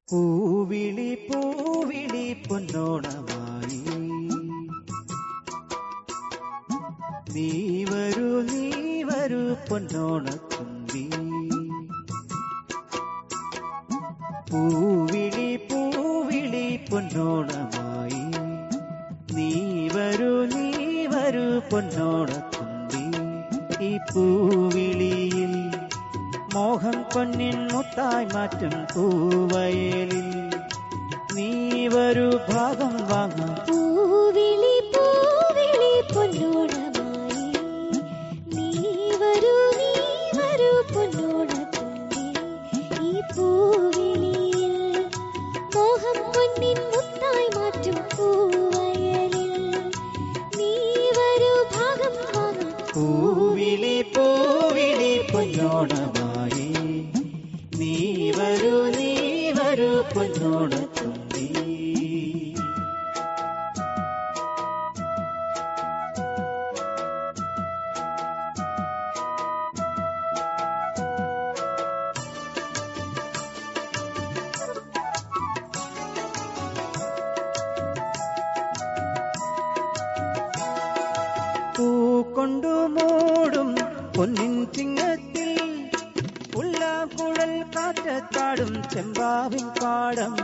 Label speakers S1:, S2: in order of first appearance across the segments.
S1: പൂവിളി പൂവിളി പൊന്നോണമായി നീ വരൂ പൊന്നോണത്തുമ്പി. പൂവിളി പൂവിളി പൊന്നോണമായി നീ വരൂ പൊന്നോണത്തുമ്പി. ഈ പൂവിളിയിൽ മോഹം പൊന്നിൻ മുത്തായി മാറ്റും പൂവയലിൽ നീ വരൂ ഭാഗം വാങ്ങാം.
S2: പൂവിളി പൂവിളി പൊന്നോണമായി നീ വരൂ പൊന്നോണത്തുമ്പി. ഈ പൂവിളിയിൽ മോഹം പൊന്നിൻ മുത്തായി മാറ്റും പൂവയലിൽ നീ വരൂ ഭാഗം വാങ്ങാം.
S1: പൂവിളി പൂവിളി പൊന്നോണമായി നീ വരൂ പൊന്നോണത്തുമ്പി. പൂക്കൊണ്ടു മൂടും പൊന്നിൻ ചിങ്ങത്തിൽ പുല്ലാക്കുഴൽ കാറ്റത്താടും ചെമ്പാവിൻ പാടം.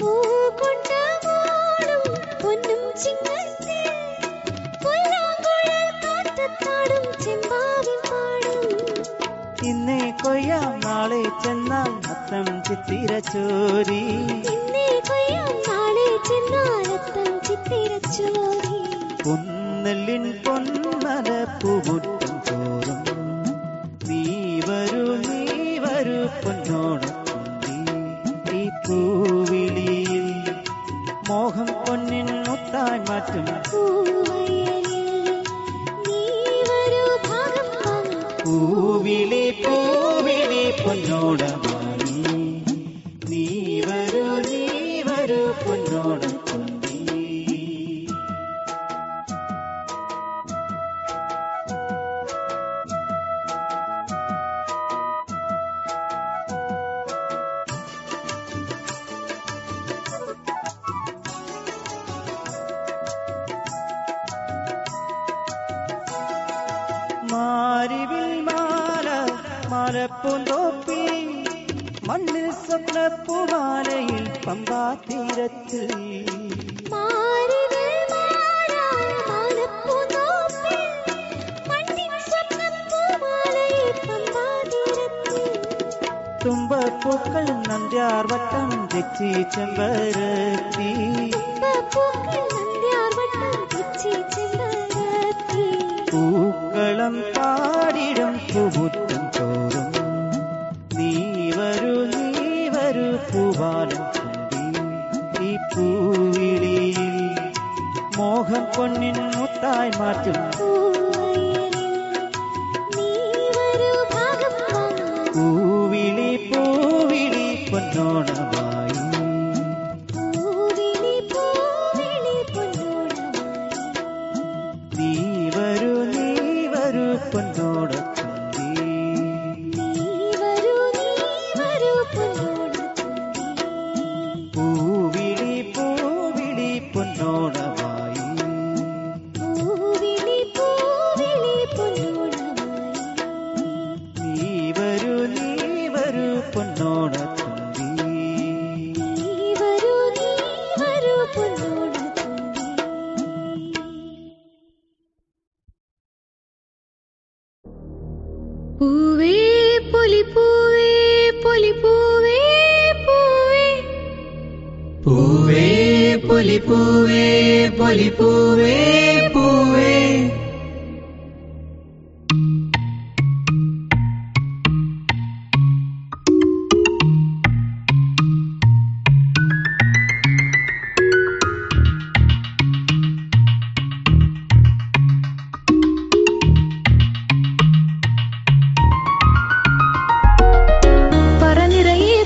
S2: പൂക്കൊണ്ട മൂടും പൊന്നും ചിങ്ങത്തിൽ പുല്ലാക്കുഴൽ കാറ്റത്താടും ചെമ്പാവിൻ പാടം.
S1: ഇന്നേ കൊയ്യാം നാളെ ചെന്നാൽ അത്തം ചിത്തിരച്ചോരി.
S2: ഇന്നേ കൊയ്യാം നാളെ ചെന്നാൽ അത്തം ചിത്തിരച്ചോരി.
S1: പൊന്നെല്ലിൻ പൊന്മല പൂമുറ്റം തോറും നീ വരൂ പൊന്നോണത്തുമ്പി. ഈ പൂവിളിയിൽ മോഹം പൊന്നിൻ മുത്തായി മാറ്റും
S2: പൂവയലിൽ നീ വരൂ ഭാഗം വാങ്ങാം.
S1: പൂവിളി പൂവിളി പൊന്നോണമായി നീ വരൂ പൊന്നോണത്തുമ്പി. മാരിവിൽ മാലപ്പൂന്തോപ്പി മണ്ണിൽ സ്വപ്നപ്പൂമാലയിൽ പമ്പാ തീരത്തിൽ. തുമ്പപ്പൂക്കൾ നന്ദ്യാർ വട്ടം തെച്ചി ചെമ്പരത്തി. പൂക്കളം പാടിടും പൂമുറ്റം തോറും നീ വരൂ പൂവാലം തുമ്പി. ഈ പൂവിളിയിൽ മോഹം പൊന്നിൻ മുത്തായി മാറ്റും പൂവിളി പൂവിളി പൊന്നോണമായി നീ വരൂ പൊന്നോണത്തുമ്പി. പൂവിളി പൂവിളി പൊന്നോണമായി നീ വരൂ പൊന്നോണത്തുമ്പി.
S2: പൂവേ പൊലിപ്പൂവേ പൊലിപ്പൂവേ പൂവേ
S3: പൂവേ പൊലിപ്പൂവേ പൊലിപ്പൂവേ പൂവേ.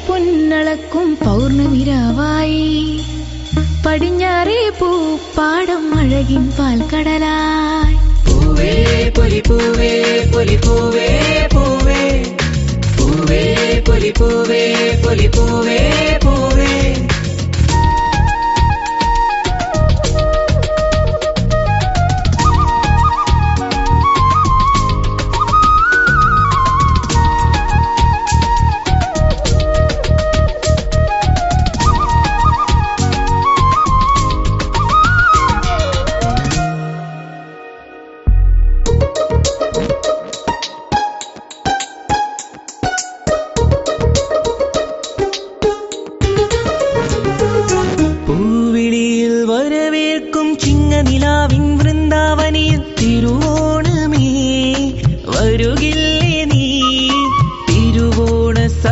S2: പൊന്നളക്കും പൗർണമിരാവായി പടിഞ്ഞാറേ പൂപ്പാടം അഴകിൻ പാൽക്കടലായി.
S3: പൂവേ പൊലിപ്പൂവേ പൊലിപ്പൂവേ പൂവേ. പൂവേ പൊലിപ്പൂവേ പൊലിപ്പൂവേ പൂവേ.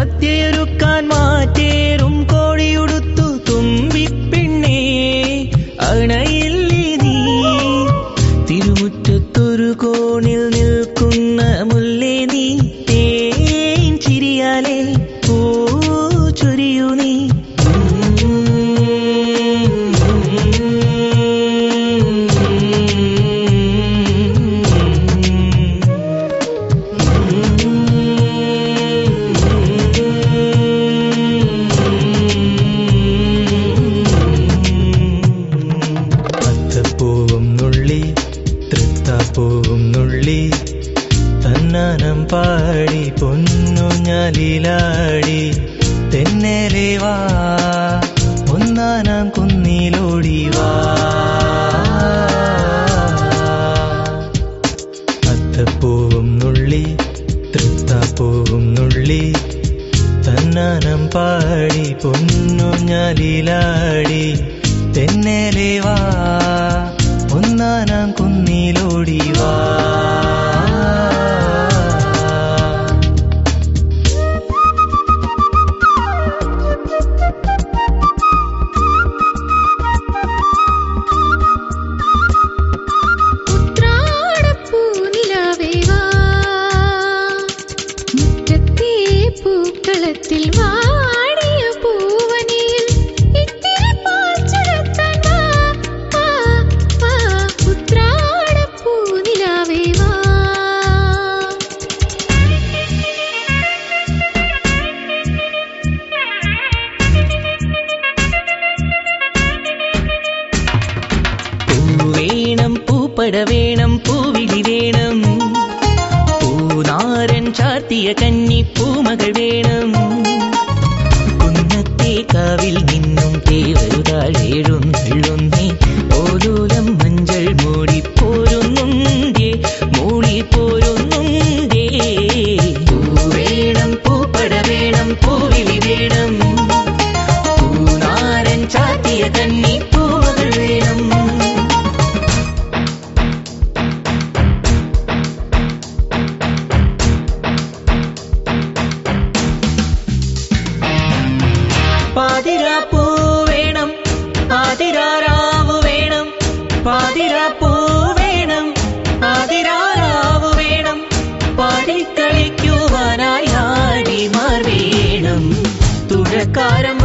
S3: സദ്യയൊരുക്കാൻ മാറ്റേറും കോഴിയുടുത്തു തുമ്പിപ്പെണ്ണേ അണയില്ലേ നീ തിരുമുറ്റത്തൊരു കോണിൽ നിൽക്കുന്ന മുല്ലേ നീ തേൻ ചിരിയാലേ പൂ ചൊരിയൂ നീ അത്തപ്പൂവും നുള്ളി തൃത്താപ്പൂവും നുള്ളി തന്നാനം പാടി പൊന്നുഞ്ഞാലിലാടി തെന്നേലേ വാ ഒന്നാനാം കുന്നിലോടി വാ അത്തപ്പൂവും നുള്ളി തൃത്താപ്പൂവും നുള്ളി തന്നാനം പാടി പൊന്നുഞ്ഞാലിലാടി തെന്നേലേ വാ ഒന്നാനാം കുന്നിലോടി വാ
S2: ഉത്രാടപ്പൂനിലാവേ വാ മുറ്റത്തെ പൂക്കളത്തിൽ വാടിയ പൂവനിയിൽ ഇത്തിരി പാൽ ചുരത്താൻ വാ വാ വാ ഉത്രാടപ്പൂനിലാവേ വാ
S3: വേണം പൂപ്പട വേണം പൂവിളി വേണം പൂനാരൻ ചാർത്തിയ കന്നി പൂമകൾ വേണം കുന്നത്തെ കാവിൽ നിന്നും തേവരുതാഴെഴുന്നള്ളുന്നേ ഓലൂലം മഞ്ചൾ മൂടിപ്പോരുന്നുണ്ടേ മൂളിപ്പോരുന്നുണ്ടേ വേണം പൂപ്പട വേണം പൂവിളി വേണം പൂനാരൻ ചാർത്തിയ കന്നി പൂമകൾ വേണം പാതിരാപ്പൂ വേണം പാതിരാരാവ് വേണം പാതിരാപ്പൂ വേണം പാതിരാരാവ് വേണം പാടിക്കളിക്കുവാനായി ആടിമാർ വേണം തുഴക്കാരം